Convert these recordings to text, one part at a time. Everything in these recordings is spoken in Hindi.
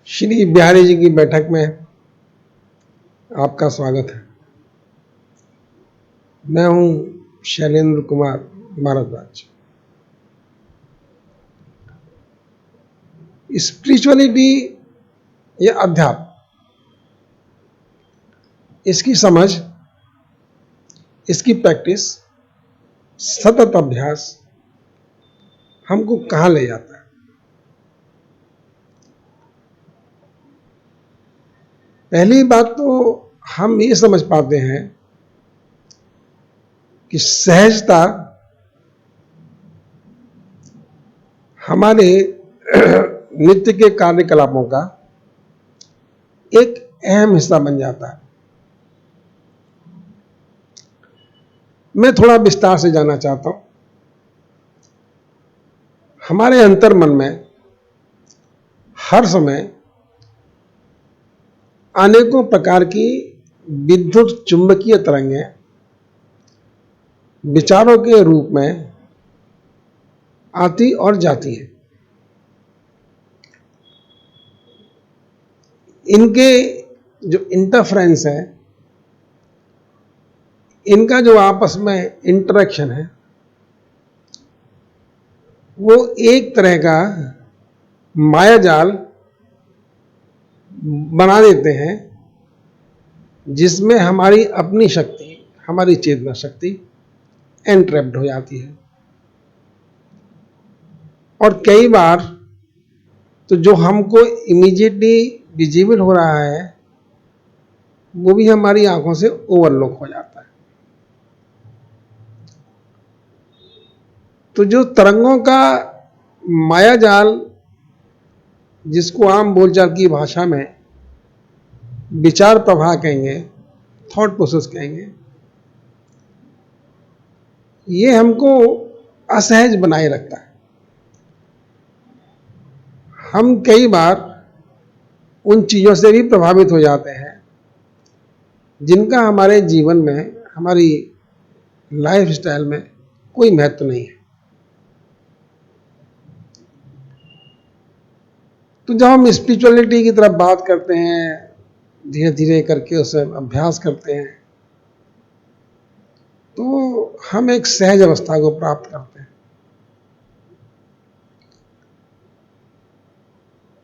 श्री बिहारी जी की बैठक में आपका स्वागत है। मैं हूं शैलेंद्र कुमार भारद्वाज। स्पिरिचुअलिटी या अध्यात्म, इसकी समझ, इसकी प्रैक्टिस, सतत अभ्यास हमको कहां ले जाता है। पहली बात तो हम ये समझ पाते हैं कि सहजता हमारे नित्य के कार्यकलापों का एक अहम हिस्सा बन जाता है। मैं थोड़ा विस्तार से जानना चाहता हूं। हमारे अंतर्मन में हर समय अनेकों प्रकार की विद्युत चुंबकीय तरंगें विचारों के रूप में आती और जाती हैं। इनके जो इंटरफ्रेंस है, इनका जो आपस में इंटरेक्शन है, वो एक तरह का मायाजाल बना देते हैं जिसमें हमारी अपनी शक्ति, हमारी चेतना शक्ति एंट्रैप्ड हो जाती है। और कई बार तो जो हमको इमीडिएटली विजिबल हो रहा है वो भी हमारी आंखों से ओवरलुक हो जाता है। तो जो तरंगों का मायाजाल, जिसको आम बोलचाल की भाषा में विचार प्रवाह कहेंगे, थॉट प्रोसेस कहेंगे, ये हमको असहज बनाए रखता है। हम कई बार उन चीजों से भी प्रभावित हो जाते हैं जिनका हमारे जीवन में, हमारी लाइफ स्टाइल में कोई महत्व नहीं है। तो जब हम स्पिरिचुअलिटी की तरफ बात करते हैं, धीरे धीरे करके उसे अभ्यास करते हैं, तो हम एक सहज अवस्था को प्राप्त करते हैं।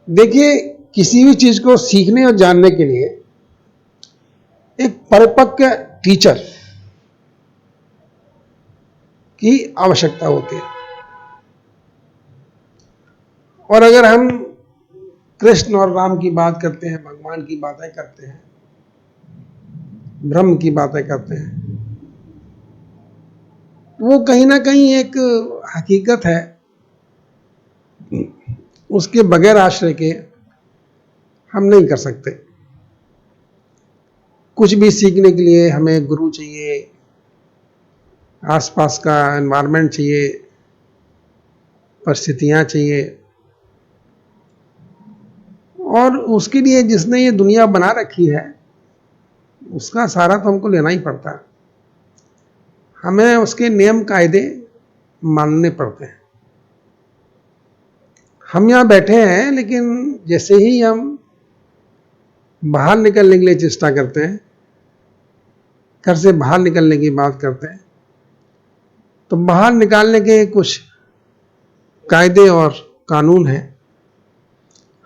देखिए, किसी भी चीज को सीखने और जानने के लिए एक परिपक्व टीचर की आवश्यकता होती है। और अगर हम कृष्ण और राम की बात करते हैं, भगवान की बातें करते हैं, ब्रह्म की बातें करते हैं, वो कहीं ना कहीं एक हकीकत है। उसके बगैर आश्रय के हम नहीं कर सकते। कुछ भी सीखने के लिए हमें गुरु चाहिए, आसपास का एनवायरनमेंट चाहिए, परिस्थितियां चाहिए, और उसके लिए जिसने ये दुनिया बना रखी है उसका सहारा तो हमको लेना ही पड़ता है। हमें उसके नियम कायदे मानने पड़ते हैं। हम यहां बैठे हैं, लेकिन जैसे ही हम बाहर निकलने के लिए चेष्टा करते हैं, घर से बाहर निकलने की बात करते हैं, तो बाहर निकालने के कुछ कायदे और कानून हैं।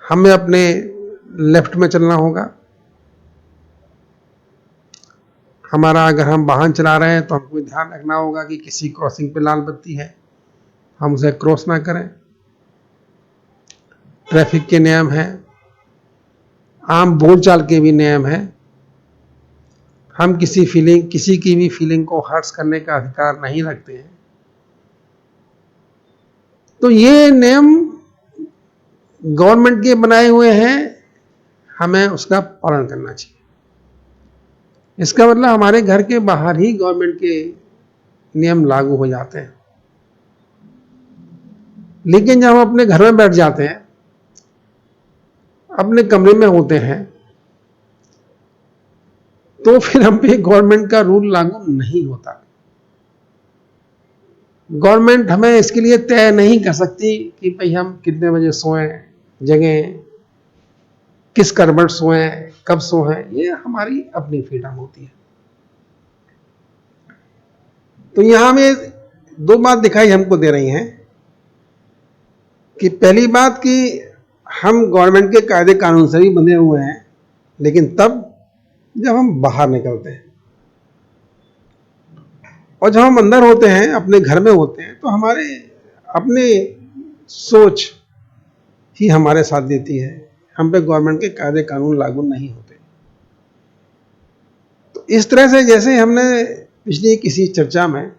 हमें अपने लेफ्ट में चलना होगा। हमारा, अगर हम वाहन चला रहे हैं तो हमको ध्यान रखना होगा कि किसी क्रॉसिंग पे लाल बत्ती है, हम उसे क्रॉस ना करें। ट्रैफिक के नियम हैं, आम बोलचाल के भी नियम हैं। हम किसी की भी फीलिंग को हर्ट्स करने का अधिकार नहीं रखते हैं। तो ये नियम गवर्नमेंट के बनाए हुए हैं, हमें उसका पालन करना चाहिए। इसका मतलब हमारे घर के बाहर ही गवर्नमेंट के नियम लागू हो जाते हैं। लेकिन जब हम अपने घर में बैठ जाते हैं, अपने कमरे में होते हैं, तो फिर हम पे गवर्नमेंट का रूल लागू नहीं होता। गवर्नमेंट हमें इसके लिए तय नहीं कर सकती कि भाई हम कितने बजे सोएं, जगें, किस करवट सोए, कब सोए, ये हमारी अपनी फ्रीडम होती है। तो यहां में दो बात दिखाई हमको दे रही हैं कि पहली बात कि हम गवर्नमेंट के कायदे कानून से भी बंधे हुए हैं, लेकिन तब जब हम बाहर निकलते हैं, और जब हम अंदर होते हैं, अपने घर में होते हैं, तो हमारे अपने सोच ही हमारे साथ देती है, हम पे गवर्नमेंट के कायदे कानून लागू नहीं होते। तो इस तरह से जैसे हमने पिछली किसी चर्चा में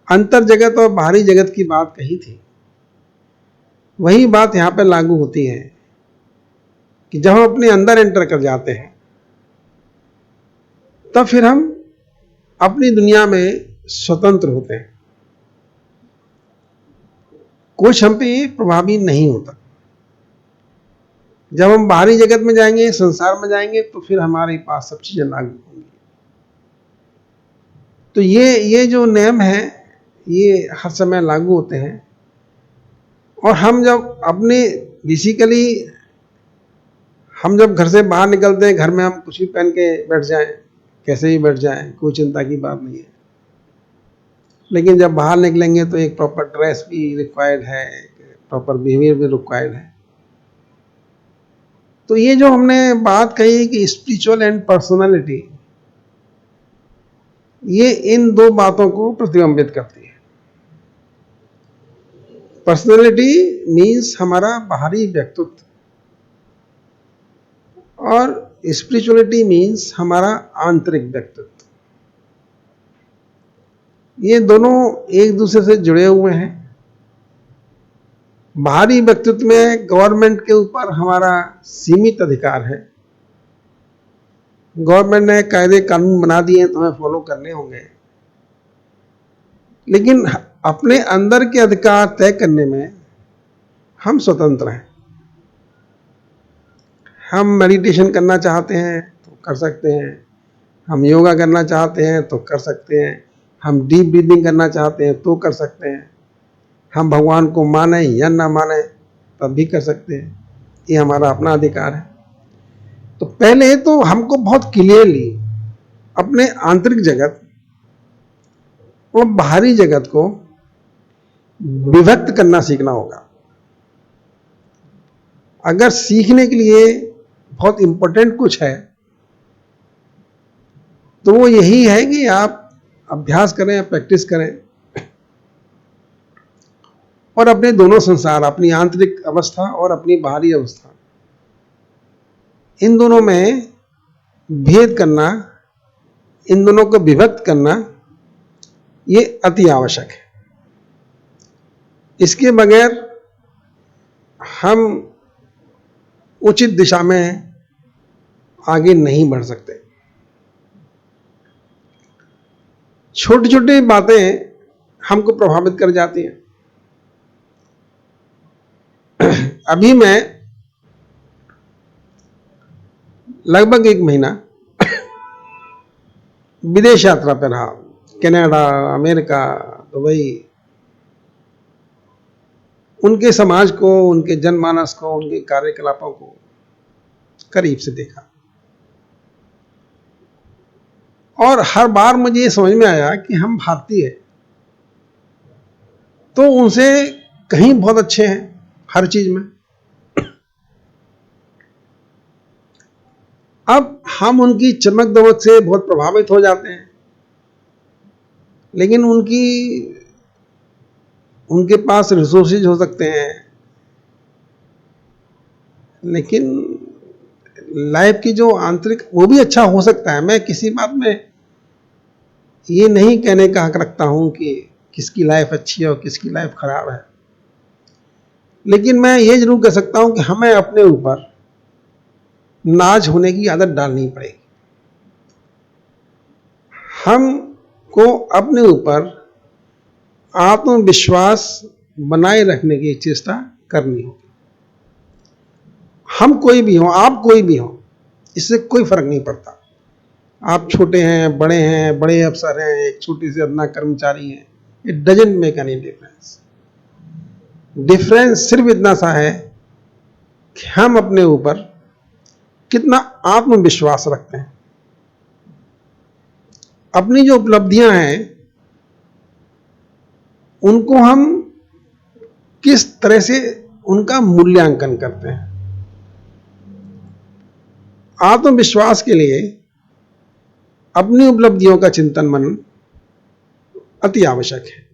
अंतर जगत और बाहरी जगत की बात कही थी, वही बात यहां पर लागू होती है कि जब हम अपने अंदर एंटर कर जाते हैं, तब फिर हम अपनी दुनिया में स्वतंत्र होते हैं, कुछ हम पे प्रभावी नहीं होता। जब हम बाहरी जगत में जाएंगे, संसार में जाएंगे, तो फिर हमारे पास सब चीजें लागू होंगी। तो ये जो नियम है, ये हर समय लागू होते हैं। और हम जब अपने बेसिकली हम जब घर से बाहर निकलते हैं, घर में हम कुछ भी पहन के बैठ जाएं, कैसे भी बैठ जाएं, कोई चिंता की बात नहीं है। लेकिन जब बाहर निकलेंगे तो एक प्रॉपर ड्रेस भी रिक्वायर्ड है, प्रॉपर बिहेवियर भी रिक्वायर्ड है। तो ये जो हमने बात कही कि स्पिरिचुअल एंड पर्सनालिटी, ये इन दो बातों को प्रतिबिंबित करती है। पर्सनालिटी मीन्स हमारा बाहरी व्यक्तित्व, और स्पिरिचुअलिटी मीन्स हमारा आंतरिक व्यक्तित्व। ये दोनों एक दूसरे से जुड़े हुए हैं। बाहरी व्यक्तित्व में गवर्नमेंट के ऊपर हमारा सीमित अधिकार है। गवर्नमेंट ने कायदे कानून बना दिए हैं तो हमें फॉलो करने होंगे, लेकिन अपने अंदर के अधिकार तय करने में हम स्वतंत्र हैं। हम मेडिटेशन करना चाहते हैं तो कर सकते हैं, हम योगा करना चाहते हैं तो कर सकते हैं, हम डीप ब्रीदिंग करना चाहते हैं तो कर सकते हैं, हम भगवान को माने या ना माने तब भी कर सकते हैं। ये हमारा अपना अधिकार है। तो पहले तो हमको बहुत क्लियरली अपने आंतरिक जगत और बाहरी जगत को विभक्त करना सीखना होगा। अगर सीखने के लिए बहुत इंपॉर्टेंट कुछ है तो वो यही है कि आप अभ्यास करें, प्रैक्टिस करें, और अपने दोनों संसार, अपनी आंतरिक अवस्था और अपनी बाहरी अवस्था, इन दोनों में भेद करना, इन दोनों को विभक्त करना, ये अति आवश्यक है। इसके बगैर हम उचित दिशा में आगे नहीं बढ़ सकते। छोटी छोटी बातें हमको प्रभावित कर जाती हैं। अभी मैं लगभग 1 महीना विदेश यात्रा पर रहा, कनाडा, अमेरिका, दुबई। उनके समाज को, उनके जनमानस को, उनके कार्यकलापों को करीब से देखा, और हर बार मुझे ये समझ में आया कि हम भारतीय तो उनसे कहीं बहुत अच्छे हैं हर चीज में। अब हम उनकी चमक दमक से बहुत प्रभावित हो जाते हैं, लेकिन उनके पास रिसोर्सेज हो सकते हैं, लेकिन लाइफ की जो आंतरिक, वो भी अच्छा हो सकता है। मैं किसी बात में ये नहीं कहने का हक रखता हूं कि किसकी लाइफ अच्छी है और kiसकी लाइफ खराब है, लेकिन मैं ये जरूर कह सकता हूं कि हमें अपने ऊपर नाज होने की आदत डालनी पड़ेगी। हमको अपने ऊपर आत्मविश्वास बनाए रखने की चेष्टा करनी होगी। हम कोई भी हो, आप कोई भी हो, इससे कोई फर्क नहीं पड़ता। आप छोटे हैं, बड़े हैं, बड़े अफसर हैं, एक छोटी सी अदना कर्मचारी हैं, it doesn't make any difference. Difference सिर्फ इतना सा है कि हम अपने ऊपर कितना आत्मविश्वास रखते हैं, अपनी जो उपलब्धियां हैं उनको हम किस तरह से उनका मूल्यांकन करते हैं। आत्मविश्वास के लिए अपनी उपलब्धियों का चिंतन मनन अति आवश्यक है।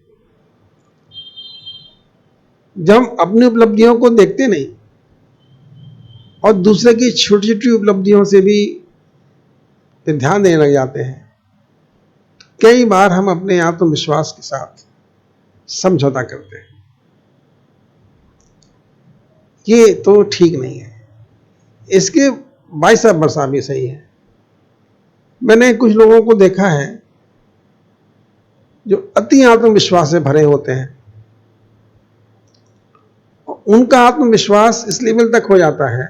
जब हम अपनी उपलब्धियों को देखते नहीं और दूसरे की छोटी छोटी उपलब्धियों से भी ध्यान देने लग जाते हैं, कई बार हम अपने आत्मविश्वास के साथ समझौता करते हैं। ये तो ठीक नहीं है। इसके वाइस वर्सा भी सही है। मैंने कुछ लोगों को देखा है जो अति आत्मविश्वास से भरे होते हैं, उनका आत्मविश्वास इस लेवल तक हो जाता है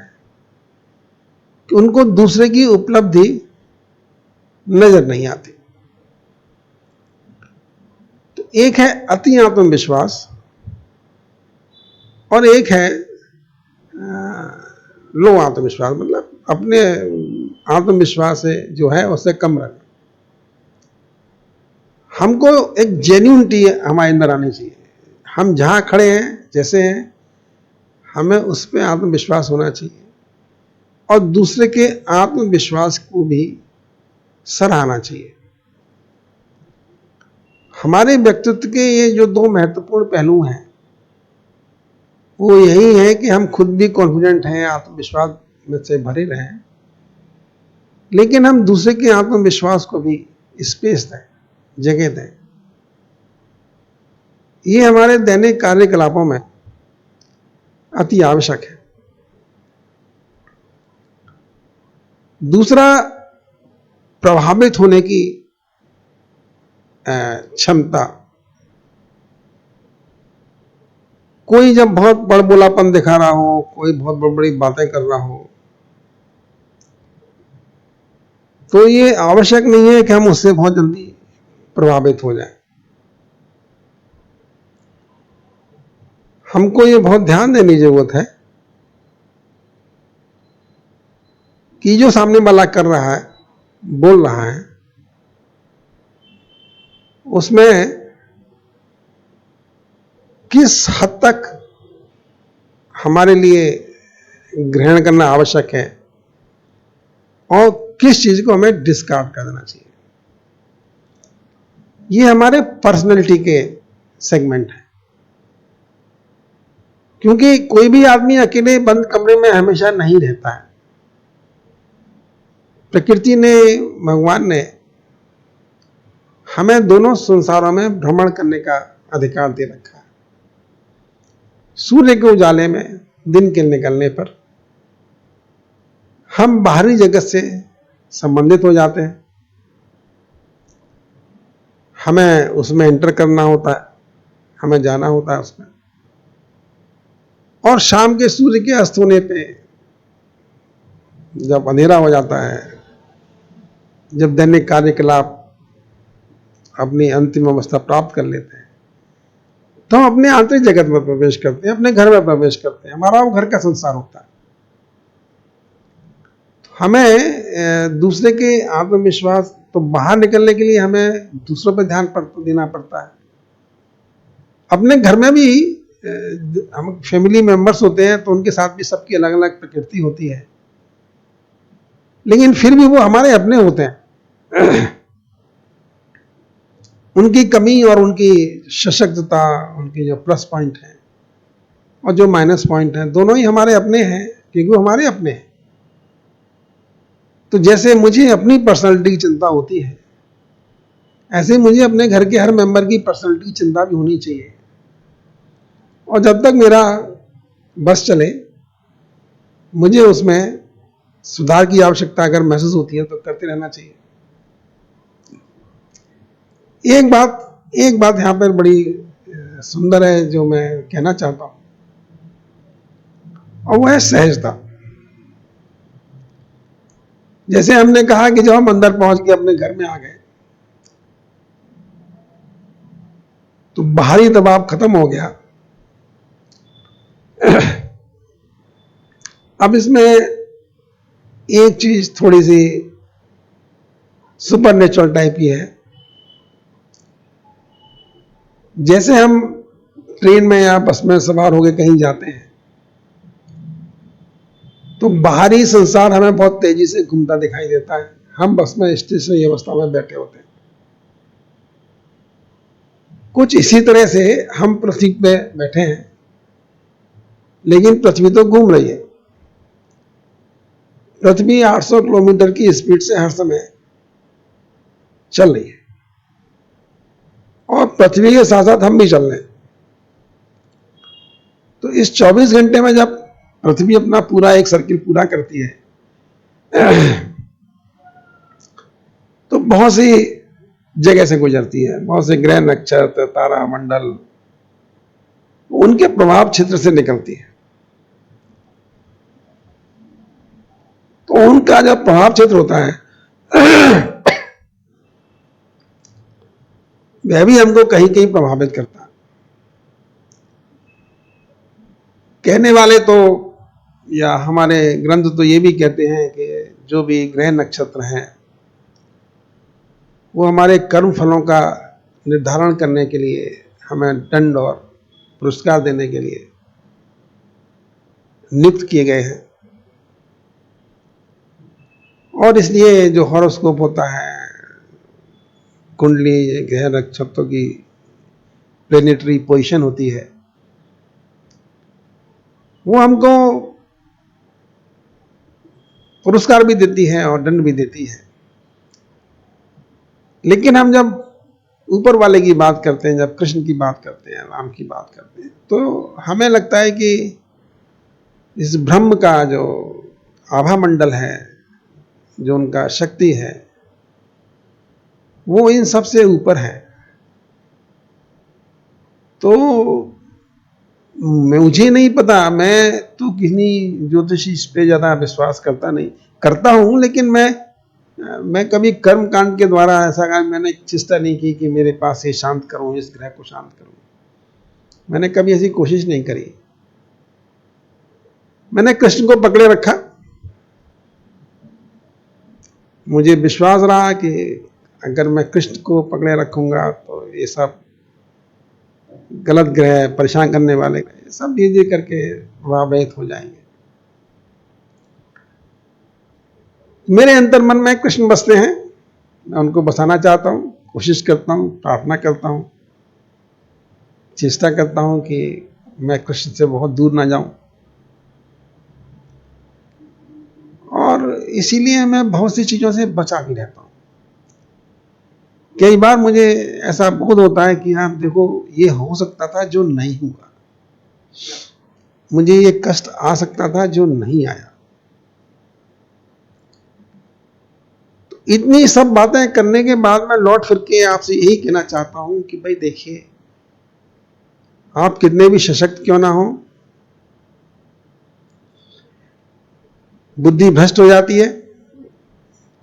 कि उनको दूसरे की उपलब्धि नजर नहीं आती। तो एक है अति आत्मविश्वास और एक है लो आत्मविश्वास, मतलब अपने आत्मविश्वास से जो है उससे कम रखना। हमको एक जेन्युइनिटी हमारे अंदर आनी चाहिए। हम जहां खड़े हैं, जैसे हैं, हमें उस पर आत्मविश्वास होना चाहिए और दूसरे के आत्मविश्वास को भी सराहना चाहिए। हमारे व्यक्तित्व के ये जो दो महत्वपूर्ण पहलू हैं वो यही है कि हम खुद भी कॉन्फिडेंट हैं, आत्मविश्वास में से भरे रहें, लेकिन हम दूसरे के आत्मविश्वास को भी स्पेस दें, जगह दें। ये हमारे दैनिक कार्यकलापों में अति आवश्यक है। दूसरा, प्रभावित होने की क्षमता। कोई जब बहुत बड़बोलापन दिखा रहा हो, कोई बहुत बड़ी बड़ी बातें कर रहा हो, तो ये आवश्यक नहीं है कि हम उससे बहुत जल्दी प्रभावित हो जाएं। हमको ये बहुत ध्यान देने की जरूरत है कि जो सामने वाला कर रहा है, बोल रहा है, उसमें किस हद तक हमारे लिए ग्रहण करना आवश्यक है और किस चीज को हमें डिस्कार्ड कर देना चाहिए। ये हमारे पर्सनैलिटी के सेगमेंट है। क्योंकि कोई भी आदमी अकेले बंद कमरे में हमेशा नहीं रहता है। प्रकृति ने, भगवान ने हमें दोनों संसारों में भ्रमण करने का अधिकार दे रखा है। सूर्य के उजाले में, दिन के निकलने पर हम बाहरी जगत से संबंधित हो जाते हैं, हमें उसमें एंटर करना होता है, हमें जाना होता है उसमें। और शाम के सूर्य के अस्त होने पे, जब अंधेरा हो जाता है, जब दैनिक कार्यकलाप अपनी अंतिम अवस्था प्राप्त कर लेते हैं, तो हम अपने आंतरिक जगत में प्रवेश करते हैं, अपने घर में प्रवेश करते हैं। हमारा वो घर का संसार होता है। हमें दूसरे के आत्मविश्वास, तो बाहर निकलने के लिए हमें दूसरों पर ध्यान देना पड़ता है। अपने घर में भी हम फैमिली मेंबर्स होते हैं, तो उनके साथ भी सबकी अलग अलग प्रकृति होती है, लेकिन फिर भी वो हमारे अपने होते हैं। उनकी कमी और उनकी सशक्तता, उनके जो प्लस पॉइंट हैं और जो माइनस पॉइंट हैं, दोनों ही हमारे अपने हैं, क्योंकि वो हमारे अपने हैं। तो जैसे मुझे अपनी पर्सनालिटी की चिंता होती है, ऐसे मुझे अपने घर के हर मेंबर की पर्सनालिटी की चिंता भी होनी चाहिए। और जब तक मेरा बस चले, मुझे उसमें सुधार की आवश्यकता अगर महसूस होती है तो करते रहना चाहिए। एक बात यहां पर बड़ी सुंदर है जो मैं कहना चाहता हूं, और वो है सहजता। जैसे हमने कहा कि जब हम अंदर पहुंच के अपने घर में आ गए तो बाहरी दबाव खत्म हो गया, अब इसमें एक चीज थोड़ी सी सुपर नेचुरल टाइप की है। जैसे हम ट्रेन में या बस में सवार होकर कहीं जाते हैं तो बाहरी संसार हमें बहुत तेजी से घूमता दिखाई देता है। हम बस में स्टेशनरी अवस्था में बैठे होते हैं। कुछ इसी तरह से हम पृथ्वी पे बैठे हैं, लेकिन पृथ्वी तो घूम रही है। पृथ्वी 800 किलोमीटर की स्पीड से हर समय चल रही है और पृथ्वी के साथ साथ हम भी चल रहे हैं। तो इस 24 घंटे में जब पृथ्वी अपना पूरा एक सर्किल पूरा करती है तो बहुत सी जगह से गुजरती है, बहुत से ग्रह, नक्षत्र, तारा मंडल उनके प्रभाव क्षेत्र से निकलती है। तो उनका जब प्रभाव क्षेत्र होता है वह भी हमको कहीं कहीं प्रभावित करता है। कहने वाले तो या हमारे ग्रंथ तो ये भी कहते हैं कि जो भी ग्रह नक्षत्र हैं वो हमारे कर्म फलों का निर्धारण करने के लिए, हमें दंड और पुरस्कार देने के लिए नियुक्त किए गए हैं। और इसलिए जो हॉरोस्कोप होता है, कुंडली, ग्रह नक्षत्रों की प्लेनेटरी पोजीशन होती है, वो हमको पुरस्कार भी देती है और दंड भी देती है। लेकिन हम जब ऊपर वाले की बात करते हैं, जब कृष्ण की बात करते हैं, राम की बात करते हैं, तो हमें लगता है कि इस ब्रह्म का जो आभा मंडल है, जो उनका शक्ति है, वो इन सबसे ऊपर है। तो मुझे नहीं पता, मैं तो किसी ज्योतिषी इस पे ज्यादा विश्वास करता नहीं, करता हूं, लेकिन मैं कभी कर्म कांड के द्वारा ऐसा मैंने चेष्टा नहीं की कि मेरे पास ये शांत करूं, इस ग्रह को शांत करूं। मैंने कभी ऐसी कोशिश नहीं करी। मैंने कृष्ण को पकड़े रखा। मुझे विश्वास रहा कि अगर मैं कृष्ण को पकड़े रखूंगा तो ये सब गलत ग्रह, परेशान करने वाले ग्रह, सब धीरे धीरे करके प्रभावित हो जाएंगे। मेरे अंतर मन में कृष्ण बसते हैं, मैं उनको बसाना चाहता हूं, कोशिश करता हूं, प्रार्थना करता हूं, चेष्टा करता हूं कि मैं कृष्ण से बहुत दूर ना जाऊं। और इसीलिए मैं बहुत सी चीजों से बचा भी रहता हूं। कई बार मुझे ऐसा बोध होता है कि यार देखो, ये हो सकता था जो नहीं हुआ, मुझे ये कष्ट आ सकता था जो नहीं आया। तो इतनी सब बातें करने के बाद मैं लौट फिर के आपसे यही कहना चाहता हूं कि भाई देखिए, आप कितने भी सशक्त क्यों ना हो, बुद्धि भ्रष्ट हो जाती है।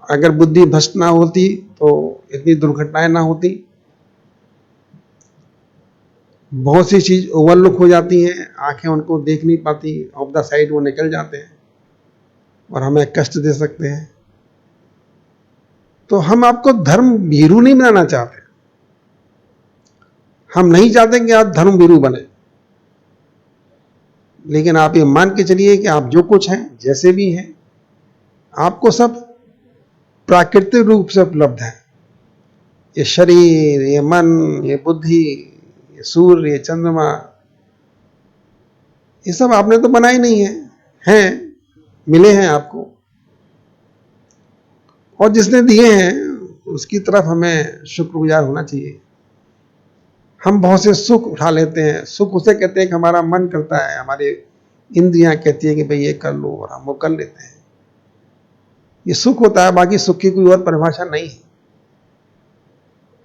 अगर बुद्धि भ्रष्ट ना होती तो इतनी दुर्घटनाएं ना होती। बहुत सी चीज ओवरलुक हो जाती हैं, आंखें उनको देख नहीं पाती, ऑफ द साइड वो निकल जाते हैं और हमें कष्ट दे सकते हैं। तो हम आपको धर्म भीरू नहीं बनाना चाहते, हम नहीं चाहते कि आप धर्म भीरू बने, लेकिन आप ये मान के चलिए कि आप जो कुछ हैं, जैसे भी हैं, आपको सब प्राकृतिक रूप से उपलब्ध है। ये शरीर, ये मन, ये बुद्धि, ये सूर्य, ये चंद्रमा, ये सब आपने तो बनाए नहीं है, हैं, मिले हैं आपको। और जिसने दिए हैं उसकी तरफ हमें शुक्रगुजार होना चाहिए। हम बहुत से सुख उठा लेते हैं। सुख उसे कहते हैं कि हमारा मन करता है, हमारी इंद्रियां कहती है कि भाई ये कर लो, और हम वो कर लेते हैं। ये सुख होता है, बाकी सुख की कोई और परिभाषा नहीं है।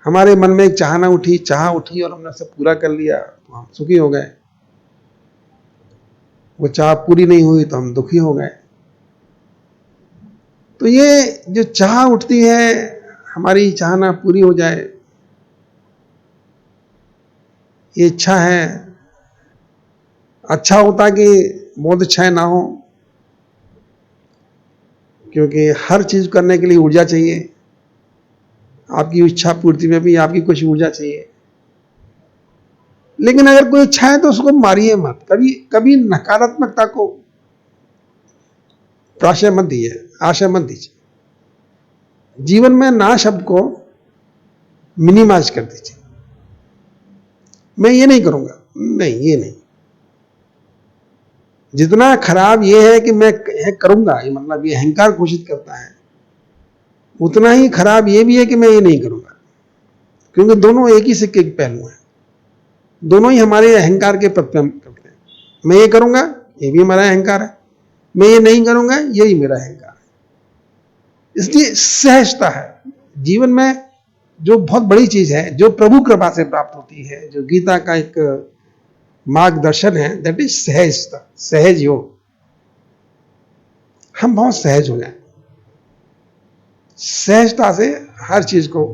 हमारे मन में एक चाहना उठी, चाह उठी और हमने उसे पूरा कर लिया तो हम सुखी हो गए। वो चाह पूरी नहीं हुई तो हम दुखी हो गए। तो ये जो चाह उठती है, हमारी चाहना पूरी हो जाए, ये इच्छा है। अच्छा होता कि बहुत इच्छाएं ना हो, क्योंकि हर चीज करने के लिए ऊर्जा चाहिए। आपकी इच्छा पूर्ति में भी आपकी कुछ ऊर्जा चाहिए। लेकिन अगर कोई इच्छा है तो उसको मारिए मत, कभी कभी नकारात्मकता को प्राशय मत दीजिए, आशय मत दीजिए। जीवन में ना शब्द को मिनिमाइज कर दीजिए। मैं ये नहीं करूंगा, नहीं ये नहीं। जितना खराब ये है कि मैं करूंगा, ये मतलब ये अहंकार घोषित करता है, उतना ही खराब ये भी है कि मैं ये नहीं करूंगा। क्योंकि दोनों एक ही सिक्के के पहलू हैं, दोनों ही हमारे अहंकार के प्रतिबिंब करते हैं। मैं ये करूंगा, ये भी हमारा अहंकार है, मैं ये नहीं करूंगा, यही मेरा अहंकार है। इसलिए सहजता है जीवन में जो बहुत बड़ी चीज है, जो प्रभु कृपा से प्राप्त होती है, जो गीता का एक मार्गदर्शन है, दैट इज सहजता, सहज योग। हम बहुत सहज हो जाए, सहजता से हर चीज को।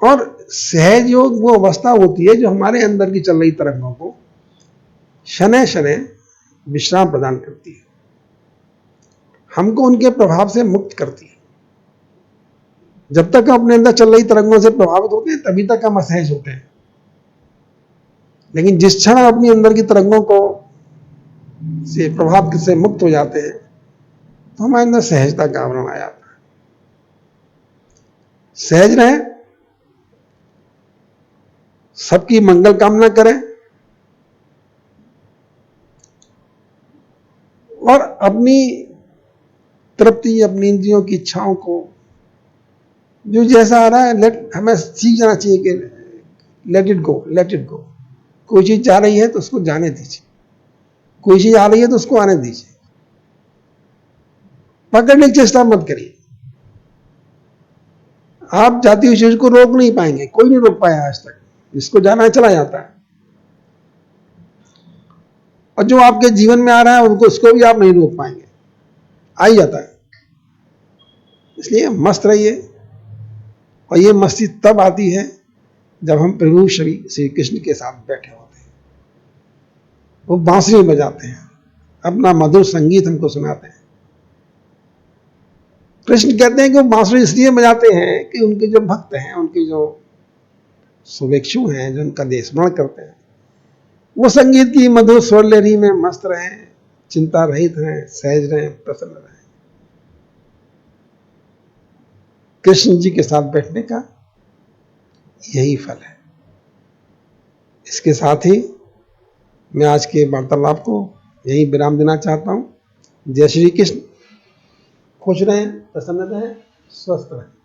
और सहज योग वो अवस्था होती है जो हमारे अंदर की चल रही तरंगों को शनै शनै विश्राम प्रदान करती है, हमको उनके प्रभाव से मुक्त करती है। जब तक हम अपने अंदर चल रही तरंगों से प्रभावित होते हैं तभी तक हम असहज होते हैं। लेकिन जिस क्षण हम अपनी अंदर की तरंगों को से प्रभाव से मुक्त हो जाते हैं तो हमारे अंदर सहजता का आवरण आ जाता है। सहज रहें, सबकी मंगल कामना करें और अपनी तृप्ति, अपनी इंद्रियों की इच्छाओं को जो जैसा आ रहा है हमें सीख जाना चाहिए कि let it go, let it go. कोई चीज जा रही है तो उसको जाने दीजिए, कोई चीज आ रही है तो उसको आने दीजिए, पकड़ने की चेष्टा मत करिए। आप जाती हुई चीज को रोक नहीं पाएंगे, कोई नहीं रोक पाया आज तक। जिसको जाना है चला जाता है, और जो आपके जीवन में आ रहा है उनको, उसको भी आप नहीं रोक पाएंगे, आ ही जाता है। इसलिए मस्त रहिए। और ये मस्ती तब आती है जब हम प्रभु श्री कृष्ण के साथ बैठे होते हैं। वो बांसुरी बजाते हैं, अपना मधुर संगीत हमको सुनाते हैं। कृष्ण कहते हैं कि वो बांसुरी इसलिए बजाते हैं कि उनके जो भक्त हैं, उनके जो शुभेक्षु हैं, जो उनका देशमरण करते हैं, वो संगीत की मधुर स्वर लहरी में मस्त रहें, चिंता रहित रहें, सहज रहें, प्रसन्न रहें। कृष्ण जी के साथ बैठने का यही फल है। इसके साथ ही मैं आज के वार्तालाप को यही विराम देना चाहता हूं। जय श्री कृष्ण। खुश रहें, प्रसन्न रहें, स्वस्थ रहें।